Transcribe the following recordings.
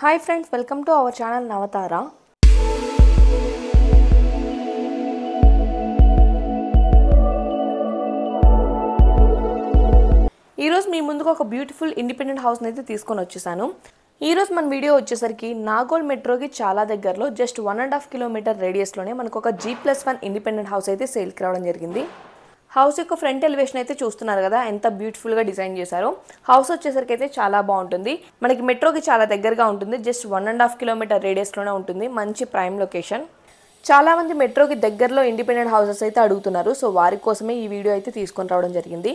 Hi friends, welcome to our channel Navatara. ఈ రోజు మీ ముందుకు ఒక బ్యూటిఫుల్ ఇండిపెండెంట్ హౌస్ ని అయితే తీసుకొని వచ్చేసాను. ఈ రోజు మన వీడియో వచ్చేసరికి నాగోల్ మెట్రోకి చాలా దగ్గరలో జస్ట్ 1.5 కిలోమీటర్ రేడియస్ లోనే మనకు ఒక G+1 ఇండిపెండెంట్ హౌస్ అయితే సేల్ కి రావడం జరిగింది. హౌస్ యొక్క ఫ్రంట్ ఎలివేషన్ అయితే చూస్తున్నారు కదా ఎంత బ్యూటిఫుల్ గా డిజైన్ చేశారో. హౌస్ వచ్చేసరికి అయితే చాలా బాగుంటుంది. మనకి మెట్రోకి చాలా దగ్గరగా ఉంటుంది. జస్ట్ 1.5 కిలోమీటర్ రేడియస్ లోనే ఉంటుంది. మంచి ప్రైమ్ లొకేషన్. చాలా మంది మెట్రోకి దగ్గరలో ఇండిపెండెంట్ హౌసెస్ అయితే అడుగుతున్నారు. సో వారి కోసమే ఈ వీడియో అయితే తీసుకొని రావడం జరిగింది.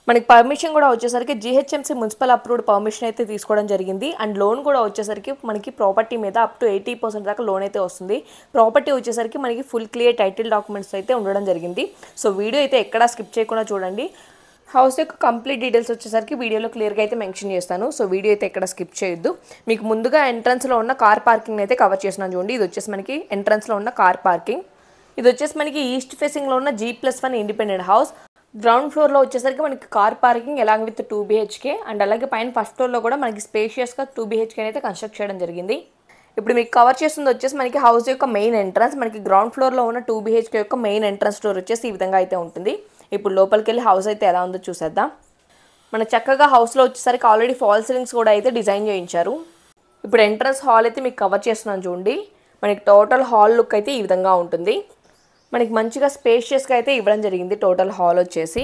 మనకి పర్మిషన్ కూడా వచ్చేసరికి GHMC మున్సిపల్ అప్రూవ్డ్ పర్మిషన్ అయితే తీసుకోవడం జరిగింది. అండ్ లోన్ కూడా వచ్చేసరికి మనకి ప్రాపర్టీ మీద అప్ టు 80% దాకా లోన్ అయితే వస్తుంది. ప్రాపర్టీ వచ్చేసరికి మనకి ఫుల్ క్లియర్ టైటిల్ డాక్యుమెంట్స్ అయితే ఉండడం జరిగింది. సో వీడియో అయితే ఎక్కడా స్కిప్ చేయకుండా చూడండి. హౌస్ యొక్క కంప్లీట్ డీటెయిల్స్ వచ్చేసరికి వీడియోలో క్లియర్గా అయితే మెన్షన్ చేస్తాను. సో వీడియో అయితే ఎక్కడ స్కిప్ చేయొద్దు. మీకు ముందుగా ఎంట్రన్స్లో ఉన్న కార్ పార్కింగ్ అయితే కవర్ చేస్తున్నాను చూడండి. ఇది వచ్చేసి మనకి ఎంట్రన్స్లో ఉన్న కార్ పార్కింగ్. ఇది వచ్చేసి మనకి ఈస్ట్ ఫేసింగ్లో ఉన్న G+1 ఇండిపెండెంట్ హౌస్. గ్రౌండ్ ఫ్లోర్లో వచ్చేసరికి మనకి car parking along with 2 BHK and అలాగే పైన ఫస్ట్ ఫ్లోర్లో కూడా మనకి స్పేషియస్గా 2 BHK అయితే కన్స్ట్రక్ట్ చేయడం జరిగింది. ఇప్పుడు మీకు కవర్ చేస్తుంది వచ్చేసి మనకి హౌస్ యొక్క మెయిన్ ఎంట్రన్స్. మనకి గ్రౌండ్ ఫ్లోర్లో ఉన్న 2 BHK యొక్క మెయిన్ ఎంట్రన్స్ డోర్ వచ్చేసి ఈ విధంగా అయితే ఉంటుంది. ఇప్పుడు లోపలికి వెళ్ళి హౌస్ అయితే ఎలా ఉందో చూసేద్దాం. మన చక్కగా హౌస్లో వచ్చేసరికి ఆల్రెడీ ఫాల్ సీలింగ్స్ కూడా అయితే డిజైన్ చేయించారు. ఇప్పుడు ఎంట్రన్స్ హాల్ అయితే మీకు కవర్ చేస్తున్నాను చూడండి. మనకి టోటల్ హాల్ లుక్ అయితే ఈ విధంగా ఉంటుంది. మనకి మంచిగా స్పేషియస్గా అయితే ఇవ్వడం జరిగింది టోటల్ హాల్ వచ్చేసి.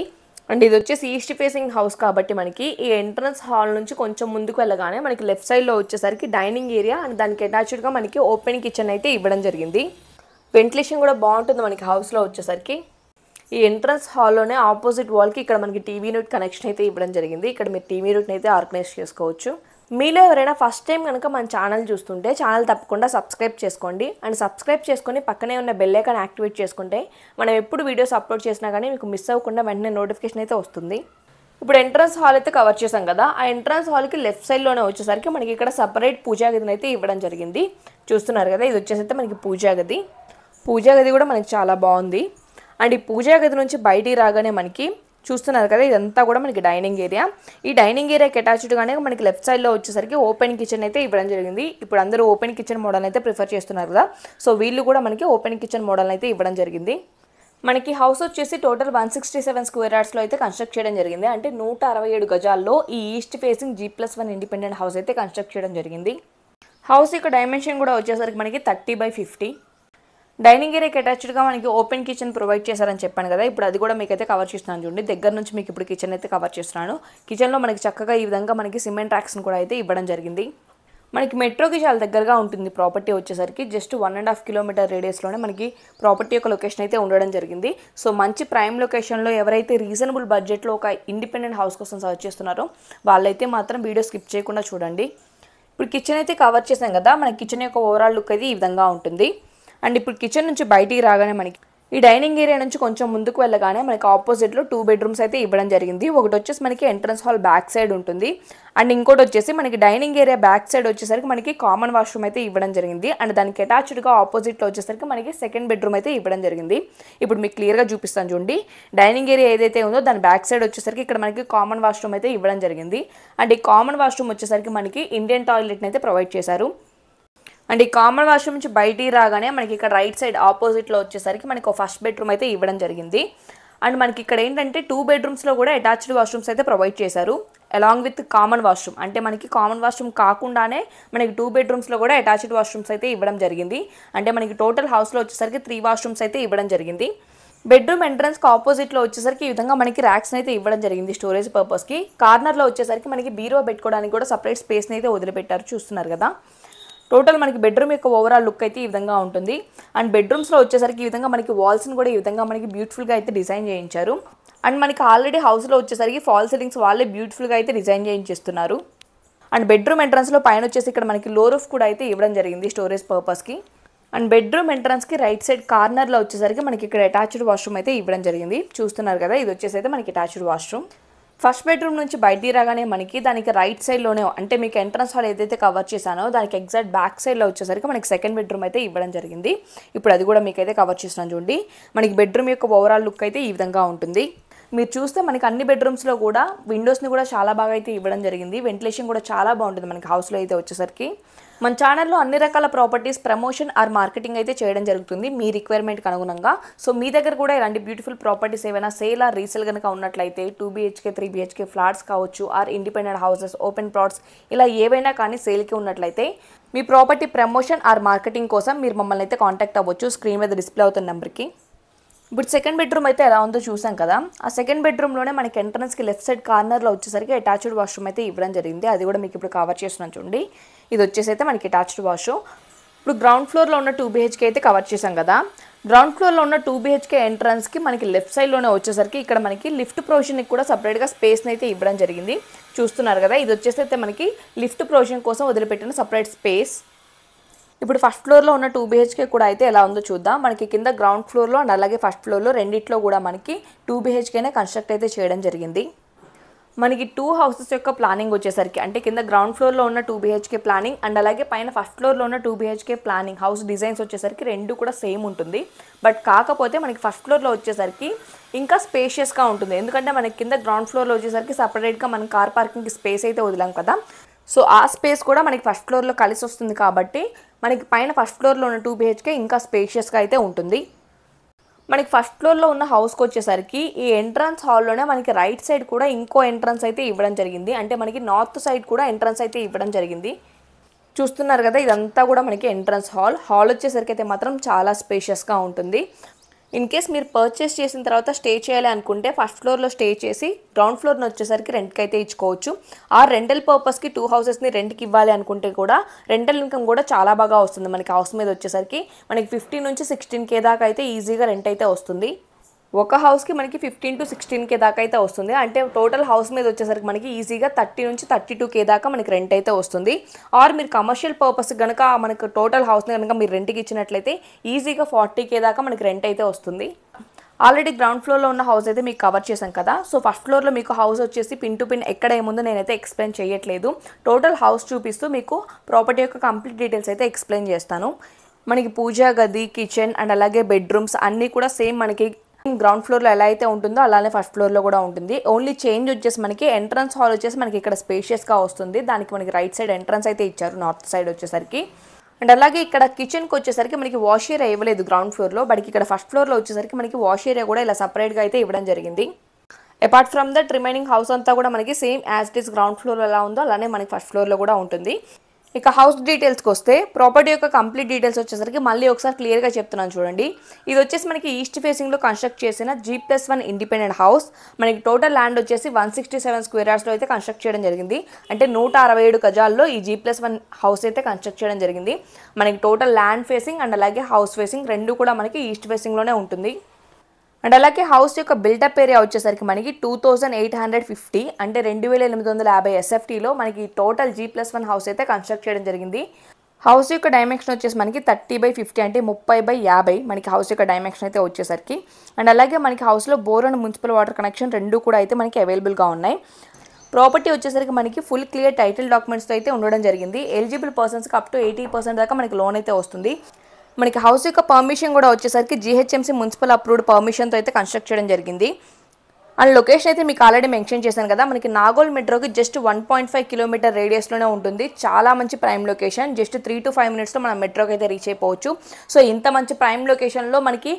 అండ్ ఇది వచ్చేసి ఈస్ట్ ఫేసింగ్ హౌస్ కాబట్టి మనకి ఈ ఎంట్రన్స్ హాల్ నుంచి కొంచెం ముందుకు వెళ్ళగానే మనకి లెఫ్ట్ సైడ్లో వచ్చేసరికి డైనింగ్ ఏరియా అండ్ దానికి అటాచ్డ్గా మనకి ఓపెన్ కిచెన్ అయితే ఇవ్వడం జరిగింది. వెంటిలేషన్ కూడా బాగుంటుంది మనకి హౌస్లో వచ్చేసరికి. ఈ ఎంట్రన్స్ హాల్లోనే ఆపోజిట్ వాల్కి ఇక్కడ మనకి టీవీ యూనిట్ కనెక్షన్ అయితే ఇవ్వడం జరిగింది. ఇక్కడ మీరు టీవీ యూనిట్ని అయితే ఆర్గనైజ్ చేసుకోవచ్చు. మీలో ఎవరైనా ఫస్ట్ టైం కనుక మన ఛానల్ చూస్తుంటే ఛానల్ తప్పకుండా సబ్స్క్రైబ్ చేసుకోండి. అండ్ సబ్స్క్రైబ్ చేసుకొని పక్కనే ఉన్న బెల్ ఐకాన్ యాక్టివేట్ చేసుకుంటే మనం ఎప్పుడు వీడియోస్ అప్లోడ్ చేసినా కానీ మీకు మిస్ అవ్వకుండా వెంటనే నోటిఫికేషన్ అయితే వస్తుంది. ఇప్పుడు ఎంట్రన్స్ హాల్ అయితే కవర్ చేసాం కదా. ఆ ఎంట్రన్స్ హాల్కి లెఫ్ట్ సైడ్లోనే వచ్చేసరికి మనకి ఇక్కడ సపరేట్ పూజా గదిని అయితే ఇవ్వడం జరిగింది. చూస్తున్నారు కదా, ఇది వచ్చేసి అయితే మనకి పూజా గది. పూజా గది కూడా మనకి చాలా బాగుంది. అండ్ ఈ పూజా గది నుంచి బయటికి రాగానే మనకి చూస్తున్నారు కదా, ఇదంతా కూడా మనకి డైనింగ్ ఏరియా. ఈ డైనింగ్ ఏరియాకి అటాచ్డ్గానే మనకి లెఫ్ట్ సైడ్లో వచ్చేసరికి ఓపెన్ కిచెన్ అయితే ఇవ్వడం జరిగింది. ఇప్పుడు అందరూ ఓపెన్ కిచెన్ మోడల్ అయితే ప్రిఫర్ చేస్తున్నారు కదా. సో వీళ్ళు కూడా మనకి ఓపెన్ కిచెన్ మోడల్ అయితే ఇవ్వడం జరిగింది. మనకి హౌస్ వచ్చేసి టోటల్ 167 స్క్వేర్ యార్డ్స్లో అయితే కన్స్ట్రక్ట్ చేయడం జరిగింది. అంటే 167 గజాల్లో ఈ east facing G+1 independent house అయితే కన్స్ట్రక్ట్ చేయడం జరిగింది. హౌస్ యొక్క డైమెన్షన్ కూడా వచ్చేసరికి మనకి 30/50. డైనింగ్ ఏరియాకి అటాచ్డ్గా మనకి ఓపెన్ కిచెన్ ప్రొవైడ్ చేశారని చెప్పాను కదా. ఇప్పుడు అది కూడా మీకైతే కవర్ చేస్తున్నాను చూడండి. దగ్గర నుంచి మీకు ఇప్పుడు కిచెన్ అయితే కవర్ చేస్తున్నాను. కిచెన్లో మనకి చక్కగా ఈ విధంగా మనకి సిమెంట్ ర్యాక్స్ని కూడా అయితే ఇవ్వడం జరిగింది. మనకి మెట్రోకి చాలా దగ్గరగా ఉంటుంది ప్రాపర్టీ వచ్చేసరికి. జస్ట్ 1.5 కిలోమీటర్ రేడియస్లోనే మనకి ప్రాపర్టీ యొక్క లొకేషన్ అయితే ఉండడం జరిగింది. సో మంచి ప్రైమ్ లొకేషన్లో ఎవరైతే రీజనబుల్ బడ్జెట్లో ఒక ఇండిపెండెంట్ హౌస్ కోసం సర్చ్ చేస్తున్నారో వాళ్ళైతే మాత్రం వీడియో స్కిప్ చేయకుండా చూడండి. ఇప్పుడు కిచెన్ అయితే కవర్ చేసాం కదా. మన కిచెన్ యొక్క ఓవరాల్ లుక్ అయితే ఈ విధంగా ఉంటుంది. అండ్ ఇప్పుడు కిచెన్ నుంచి బయటికి రాగానే మనకి ఈ డైనింగ్ ఏరియా నుంచి కొంచెం ముందుకు వెళ్ళగానే మనకి ఆపోజిట్లో 2 బెడ్రూమ్స్ అయితే ఇవ్వడం జరిగింది. ఒకటి వచ్చేసి మనకి ఎంట్రన్స్ హాల్ బ్యాక్ సైడ్ ఉంటుంది. అండ్ ఇంకోటి వచ్చేసి మనకి డైనింగ్ ఏరియా బ్యాక్ సైడ్ వచ్చేసరికి మనకి కామన్ వాష్రూమ్ అయితే ఇవ్వడం జరిగింది. అండ్ దానికి అటాచ్డ్గా ఆపోజిట్లో వచ్చేసరికి మనకి సెకండ్ బెడ్రూమ్ అయితే ఇవ్వడం జరిగింది. ఇప్పుడు మీకు క్లియర్గా చూపిస్తాను చూడండి. డైనింగ్ ఏరియా ఏదైతే ఉందో దాని బ్యాక్ సైడ్ వచ్చేసరికి ఇక్కడ మనకి కామన్ వాష్రూమ్ అయితే ఇవ్వడం జరిగింది. అండ్ ఈ కామన్ వాష్రూమ్ వచ్చేసరికి మనకి ఇండియన్ టాయిలెట్ని అయితే ప్రొవైడ్ చేశారు. అండ్ ఈ కామన్ వాష్రూమ్ నుంచి బయటికి రాగానే మనకి ఇక్కడ రైట్ సైడ్ ఆపోజిట్లో వచ్చేసరికి మనకి ఒక ఫస్ట్ బెడ్రూమ్ అయితే ఇవ్వడం జరిగింది. అండ్ మనకి ఇక్కడ ఏంటంటే 2 బెడ్రూమ్స్లో కూడా అటాచ్డ్ వాష్రూమ్స్ అయితే ప్రొవైడ్ చేశారు అలాంగ్ విత్ కామన్ వాష్రూమ్. అంటే మనకి కామన్ వాష్రూమ్ కాకుండానే మనకి 2 బెడ్రూమ్స్లో కూడా అటాచ్డ్ వాష్రూమ్స్ అయితే ఇవ్వడం జరిగింది. అంటే మనకి టోటల్ హౌస్లో వచ్చేసరికి 3 వాష్రూమ్స్ అయితే ఇవ్వడం జరిగింది. బెడ్రూమ్ ఎంట్రన్స్కి ఆపోజిట్లో వచ్చేసరికి ఈ విధంగా మనకి ర్యాక్స్ని అయితే ఇవ్వడం జరిగింది స్టోరేజ్ పర్పస్కి. కార్నర్లో వచ్చేసరికి మనకి బీరువా పెట్టుకోవడానికి కూడా సపరేట్ స్పేస్ని అయితే వదిలిపెట్టారు. చూస్తున్నారు కదా. టోటల్ మనకి బెడ్రూమ్ యొక్క ఓవరాల్ లుక్ అయితే ఈ విధంగా ఉంటుంది. అండ్ బెడ్రూమ్స్లో వచ్చేసరికి ఈ విధంగా మనకి వాల్స్ని కూడా ఈ విధంగా మనకి బ్యూటిఫుల్గా అయితే డిజైన్ చేయించారు. అండ్ మనకి ఆల్రెడీ హౌస్లో వచ్చేసరికి ఫాల్ సీలింగ్స్ వాళ్ళే బ్యూటిఫుల్గా అయితే డిజైన్ చేయించేస్తున్నారు. అండ్ బెడ్రూమ్ ఎంట్రన్స్లో పైన వచ్చేసి ఇక్కడ మనకి లో రూఫ్ కూడా అయితే ఇవ్వడం జరిగింది స్టోరేజ్ పర్పస్కి. అండ్ బెడ్రూమ్ ఎంట్రన్స్కి రైట్ సైడ్ కార్నర్లో వచ్చేసరికి మనకి ఇక్కడ అటాచ్డ్ వాష్రూమ్ అయితే ఇవ్వడం జరిగింది. చూస్తున్నారు కదా, ఇది వచ్చేసి అయితే మనకి అటాచ్డ్ వాష్రూమ్. ఫస్ట్ బెడ్రూమ్ నుంచి బయటికి రాగానే మనకి దానికి రైట్ సైడ్లోనే అంటే మీకు ఎంట్రన్స్ హాల్ ఏదైతే కవర్ చేశానో దానికి ఎగ్జాక్ట్ బ్యాక్ సైడ్లో వచ్చేసరికి మనకి సెకండ్ బెడ్రూమ్ అయితే ఇవ్వడం జరిగింది. ఇప్పుడు అది కూడా మీకైతే కవర్ చేస్తున్నాను చూడండి. మనకి బెడ్రూమ్ యొక్క ఓవరాల్ లుక్ అయితే ఈ విధంగా ఉంటుంది. మీరు చూస్తే మనకి అన్ని బెడ్రూమ్స్లో కూడా విండోస్ని కూడా చాలా బాగా అయితే ఇవ్వడం జరిగింది. వెంటిలేషన్ కూడా చాలా బాగుంటుంది మనకి హౌస్లో అయితే వచ్చేసరికి. మన ఛానల్లో అన్ని రకాల ప్రాపర్టీస్ ప్రమోషన్ ఆర్ మార్కెటింగ్ అయితే చేయడం జరుగుతుంది మీ రిక్వైర్మెంట్కి అనుగుణంగా. సో మీ దగ్గర కూడా ఇలాంటి బ్యూటిఫుల్ ప్రాపర్టీస్ ఏమైనా సేల్ ఆర్ రీసేల్ కనుక ఉన్నట్లయితే 2 BHK 3 BHK ఫ్లాట్స్ కావచ్చు or independent houses, open plots ఇలా ఏవైనా కానీ సేల్కి ఉన్నట్లయితే మీ ప్రాపర్టీ ప్రమోషన్ ఆర్ మార్కెటింగ్ కోసం మీరు మమ్మల్ని అయితే కాంటాక్ట్ అవ్వచ్చు స్క్రీన్ మీద డిస్ప్లే అవుతున్న నెంబర్కి. ఇప్పుడు సెకండ్ బెడ్రూమ్ అయితే ఎలా ఉందో చూసాం కదా. ఆ సెకండ్ బెడ్రూమ్లోనే మనకి ఎంట్రన్స్కి లెఫ్ట్ సైడ్ కార్నర్లో వచ్చేసరికి అటాచ్డ్ వాష్రూమ్ అయితే ఇవ్వడం జరిగింది. అది కూడా మీకు ఇప్పుడు కవర్ చేస్తున్నాను చూడండి. ఇది వచ్చేసి అయితే మనకి అటాచ్డ్ వాష్రూమ్. ఇప్పుడు గ్రౌండ్ ఫ్లోర్లో ఉన్న 2 BHK అయితే కవర్ చేసాం కదా. గ్రౌండ్ ఫ్లోర్లో ఉన్న 2 BHK ఎంట్రన్స్కి మనకి లెఫ్ట్ సైడ్లోనే వచ్చేసరికి ఇక్కడ మనకి లిఫ్ట్ ప్రొవిజన్కి కూడా సపరేట్గా స్పేస్ని అయితే ఇవ్వడం జరిగింది. చూస్తున్నారు కదా, ఇది వచ్చేసి అయితే మనకి లిఫ్ట్ ప్రొవిజన్ కోసం వదిలిపెట్టిన సపరేట్ స్పేస్. ఇప్పుడు ఫస్ట్ ఫ్లోర్లో ఉన్న 2 BHK కూడా అయితే ఎలా ఉందో చూద్దాం. మనకి కింద గ్రౌండ్ ఫ్లోర్లో అండ్ అలాగే ఫస్ట్ ఫ్లోర్లో రెండిట్లో కూడా మనకి 2 BHKనే కన్స్ట్రక్ట్ అయితే చేయడం జరిగింది. మనకి 2 హౌసెస్ యొక్క ప్లానింగ్ వచ్చేసరికి అంటే కింద గ్రౌండ్ ఫ్లోర్లో ఉన్న 2 BHK ప్లానింగ్ అండ్ అలాగే పైన ఫస్ట్ ఫ్లోర్లో ఉన్న 2 BHK ప్లానింగ్ హౌస్ డిజైన్స్ వచ్చేసరికి రెండు కూడా సేమ్ ఉంటుంది. బట్ కాకపోతే మనకి ఫస్ట్ ఫ్లోర్లో వచ్చేసరికి ఇంకా స్పేషియస్గా ఉంటుంది. ఎందుకంటే మనకి కింద గ్రౌండ్ ఫ్లోర్లో వచ్చేసరికి సపరేట్గా మనం కార్ పార్కింగ్కి స్పేస్ అయితే వదిలాం కదా. సో ఆ స్పేస్ కూడా మనకి ఫస్ట్ ఫ్లోర్లో కలిసి వస్తుంది కాబట్టి మనకి పైన ఫస్ట్ ఫ్లోర్లో ఉన్న 2 BHK ఇంకా స్పేషియస్గా అయితే ఉంటుంది. మనకి ఫస్ట్ ఫ్లోర్లో ఉన్న హౌస్కి వచ్చేసరికి ఈ ఎంట్రన్స్ హాల్లోనే మనకి రైట్ సైడ్ కూడా ఇంకో ఎంట్రన్స్ అయితే ఇవ్వడం జరిగింది. అంటే మనకి నార్త్ సైడ్ కూడా ఎంట్రన్స్ అయితే ఇవ్వడం జరిగింది. చూస్తున్నారు కదా, ఇదంతా కూడా మనకి ఎంట్రన్స్ హాల్ వచ్చేసరికి అయితే మాత్రం చాలా స్పేషియస్గా ఉంటుంది. ఇన్ కేస్ మీరు పర్చేస్ చేసిన తర్వాత స్టే చేయాలి అనుకుంటే ఫస్ట్ ఫ్లోర్లో స్టే చేసి గ్రౌండ్ ఫ్లోర్ని వచ్చేసరికి రెంట్కి అయితే ఇచ్చుకోవచ్చు. ఆ రెంటల్ పర్పస్కి 2 హౌసెస్ని రెంట్కి ఇవ్వాలి అనుకుంటే కూడా రెంటల్ ఇన్కమ్ కూడా చాలా బాగా వస్తుంది. మనకి హౌస్ మీద వచ్చేసరికి మనకి 15 నుంచి 16K దాకా అయితే ఈజీగా రెంట్ అయితే వస్తుంది. ఒక హౌస్కి మనకి 15 to 16K దాకా అయితే వస్తుంది. అంటే టోటల్ హౌస్ మీద వచ్చేసరికి మనకి ఈజీగా 30 నుంచి 32K దాకా మనకి రెంట్ అయితే వస్తుంది. ఆర్ మీరు కమర్షియల్ పర్పస్ కనుక మనకు టోటల్ హౌస్ని కనుక మీరు రెంట్కి ఇచ్చినట్లయితే ఈజీగా 40K దాకా మనకి రెంట్ అయితే వస్తుంది. ఆల్రెడీ గ్రౌండ్ ఫ్లోర్లో ఉన్న హౌస్ అయితే మీకు కవర్ చేశాం కదా. సో ఫస్ట్ ఫ్లోర్లో మీకు హౌస్ వచ్చేసి పిన్ టు పిన్ ఎక్కడ ఏముందో నేనైతే ఎక్స్ప్లెయిన్ చేయట్లేదు. టోటల్ హౌస్ చూపిస్తూ మీకు ప్రాపర్టీ యొక్క కంప్లీట్ డీటెయిల్స్ అయితే ఎక్స్ప్లెయిన్ చేస్తాను. మనకి పూజా గది, కిచెన్ అండ్ అలాగే బెడ్రూమ్స్ అన్నీ కూడా సేమ్ మనకి గ్రౌండ్ ఫ్లోర్లో ఎలా అయితే ఉంటుందో అలానే ఫస్ట్ ఫ్లోర్లో కూడా ఉంటుంది. ఓన్లీ చేంజ్ వచ్చేసి మనకి ఎంట్రన్స్ హాల్ వచ్చేసి మనకి ఇక్కడ స్పేషియస్గా వస్తుంది. దానికి మనకి రైట్ సైడ్ ఎంట్రన్స్ అయితే ఇచ్చారు నార్త్ సైడ్ వచ్చేసరికి. అండ్ అలాగే ఇక్కడ కిచెన్కి వచ్చేసరికి మనకి వాష్ ఏరియా ఇవ్వలేదు గ్రౌండ్ ఫ్లోర్లో. బట్ ఇక్కడ ఫస్ట్ ఫ్లోర్లో వచ్చేసరికి మనకి వాష్ ఏరియా కూడా ఇలా సపరేట్గా అయితే ఇవ్వడం జరిగింది. Apart from that remaining house అంతా కూడా మనకి same as it is ground ఫ్లోర్లో ఎలా ఉందో అలానే మనకి ఫస్ట్ ఫ్లోర్లో కూడా ఉంటుంది. ఇక హౌస్ డీటెయిల్స్కి వస్తే ప్రాపర్టీ యొక్క కంప్లీట్ డీటెయిల్స్ వచ్చేసరికి మళ్ళీ ఒకసారి క్లియర్గా చెప్తున్నాను చూడండి. ఇది వచ్చేసి మనకి ఈస్ట్ ఫేసింగ్లో కన్స్ట్రక్ట్ చేసిన G+1 ఇండిపెండెంట్ హౌస్. మనకి టోటల్ ల్యాండ్ వచ్చేసి 167 స్క్వేర్ యార్డ్స్లో అయితే కన్స్ట్రక్ట్ చేయడం జరిగింది. అంటే 167 గజాల్లో ఈ G+1 హౌస్ అయితే కన్స్ట్రక్ట్ చేయడం జరిగింది. మనకి టోటల్ ల్యాండ్ ఫేసింగ్ అండ్ అలాగే హౌస్ ఫేసింగ్ రెండు కూడా మనకి ఈస్ట్ ఫేసింగ్లోనే ఉంటుంది. అండ్ అలాగే హౌస్ యొక్క బిల్డప్ ఏరియా వచ్చేసరికి మనకి 2850 అంటే 2850 SFTలో మనకి టోటల్ G+1 హౌస్ అయితే కన్స్ట్రక్ట్ చేయడం జరిగింది. హౌస్ యొక్క డైమెన్షన్ వచ్చేసి మనకి 30/50 అంటే 30/50 మనకి హౌస్ యొక్క డైమెన్షన్ అయితే వచ్చేసరికి. అండ్ అలాగే మనకి హౌస్లో bore and municipal water connection రెండు కూడా అయితే మనకి అవైలబుల్గా ఉన్నాయి. ప్రాపర్టీ వచ్చేసరికి మనకి ఫుల్ క్లియర్ టైటిల్ డాక్యుమెంట్స్తో అయితే ఉండడం జరిగింది. ఎలిజిబుల్ పర్సన్స్కి అప్ టు 80% దాకా మనకి లోన్ అయితే వస్తుంది. మనకి హౌస్ యొక్క పర్మిషన్ కూడా వచ్చేసరికి GHMC మున్సిపల్ అప్రూవ్డ్ పర్మిషన్తో అయితే కన్స్ట్రక్ట్ చేయడం జరిగింది. అండ్ లొకేషన్ అయితే మీకు ఆల్రెడీ మెన్షన్ చేశాను కదా. మనకి నాగోల్ మెట్రోకి జస్ట్ 1.5 కిలోమీటర్ రేడియస్లోనే ఉంటుంది. చాలా మంచి ప్రైమ్ లొకేషన్. జస్ట్ 3 to 5 మినిట్స్లో మనం మెట్రోకి అయితే రీచ్ అయిపోవచ్చు. సో ఇంత మంచి ప్రైమ్ లొకేషన్లో మనకి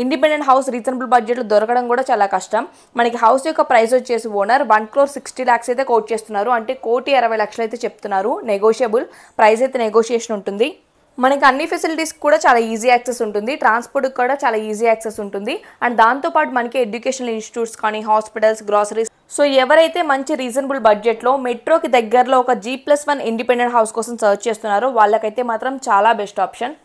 ఇండిపెండెంట్ హౌస్ రీజనబుల్ బడ్జెట్లో దొరకడం కూడా చాలా కష్టం. మనకి హౌస్ యొక్క ప్రైస్ వచ్చేసి ఓనర్ 1,60,00,000 అయితే కోట్ చేస్తున్నారు. అంటే 1,60,00,000 అయితే చెప్తున్నారు. నెగోషియబుల్ ప్రైస్ అయితే నెగోషియేషన్ ఉంటుంది. మనకి అన్ని ఫెసిలిటీస్ కూడా చాలా ఈజీ యాక్సెస్ ఉంటుంది. ట్రాన్స్పోర్ట్కి కూడా చాలా ఈజీ యాక్సెస్ ఉంటుంది. అండ్ దాంతోపాటు మనకి ఎడ్యుకేషనల్ ఇన్స్టిట్యూట్స్ కానీ హాస్పిటల్స్, గ్రాసరీస్. సో ఎవరైతే మంచి రీజనబుల్ బడ్జెట్లో మెట్రోకి దగ్గరలో ఒక G+1 ఇండిపెండెంట్ హౌస్ కోసం సర్చ్ చేస్తున్నారో వాళ్ళకైతే మాత్రం చాలా బెస్ట్ ఆప్షన్.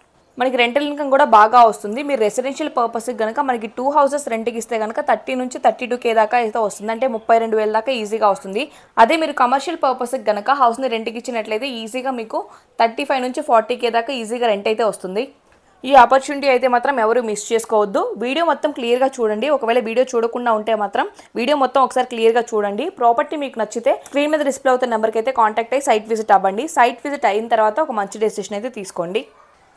మనకి రెంటల్ ఇన్కమ్ కూడా బాగా వస్తుంది. మీరు రెసిడెన్షియల్ పర్పస్కి కనుక మనకి 2 హౌసెస్ రెంట్కి ఇస్తే కనుక 30 నుంచి 32K దాకా అయితే వస్తుంది. అంటే 32,000 దాకా ఈజీగా వస్తుంది. అదే మీరు కమర్షియల్ పర్పస్కి కనుక హౌస్ని రెంట్కి ఇచ్చినట్లయితే ఈజీగా మీకు 35 నుంచి 40K దాకా ఈజీగా రెంట్ అయితే వస్తుంది. ఈ ఆపర్చునిటీ అయితే మాత్రం ఎవరు మిస్ చేసుకోవద్దు. వీడియో మొత్తం క్లియర్గా చూడండి. ఒకవేళ వీడియో చూడకుండా ఉంటే మాత్రం వీడియో మొత్తం ఒకసారి క్లియర్గా చూడండి. ప్రాపర్టీ మీకు నచ్చితే స్క్రీన్ మీద డిస్ప్లే అవుతున్న నెంబర్కి అయితే కాంటాక్ట్ అయ్యి సైట్ విజిట్ అవ్వండి. సైట్ విజిట్ అయిన తర్వాత ఒక మంచి డెసిషన్ అయితే తీసుకోండి.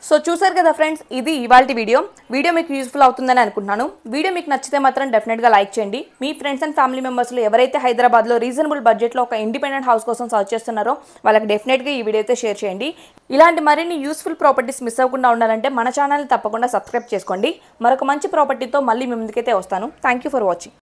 సో చూసారు కదా ఫ్రెండ్స్, ఇది ఇవాల్టి వీడియో మీకు యూస్ఫుల్ అవుతుందని అనుకుంటున్నాను. వీడియో మీకు నచ్చితే మాత్రం డెఫినెట్గా లైక్ చేయండి. మీ ఫ్రెండ్స్ అండ్ ఫ్యామిలీ మెంబర్స్లో ఎవరైతే హైదరాబాద్లో రీజనబుల్ బడ్జెట్లో ఒక ఇండిపెండెంట్ హౌస్ కోసం సర్చ్ చేస్తున్నారో వాళ్ళకి డెఫినెట్గా ఈ వీడియో అయితే షేర్ చేయండి. ఇలాంటి మరిన్ని యూస్ఫుల్ ప్రాపర్టీస్ మిస్ అవ్వకుండా ఉండాలంటే మన ఛానల్ని తప్పకుండా సబ్స్క్రైబ్ చేసుకోండి. మరొక మంచి ప్రాపర్టీతో మళ్ళీ మీ ముందుకైతే వస్తాను. Thank you for watching.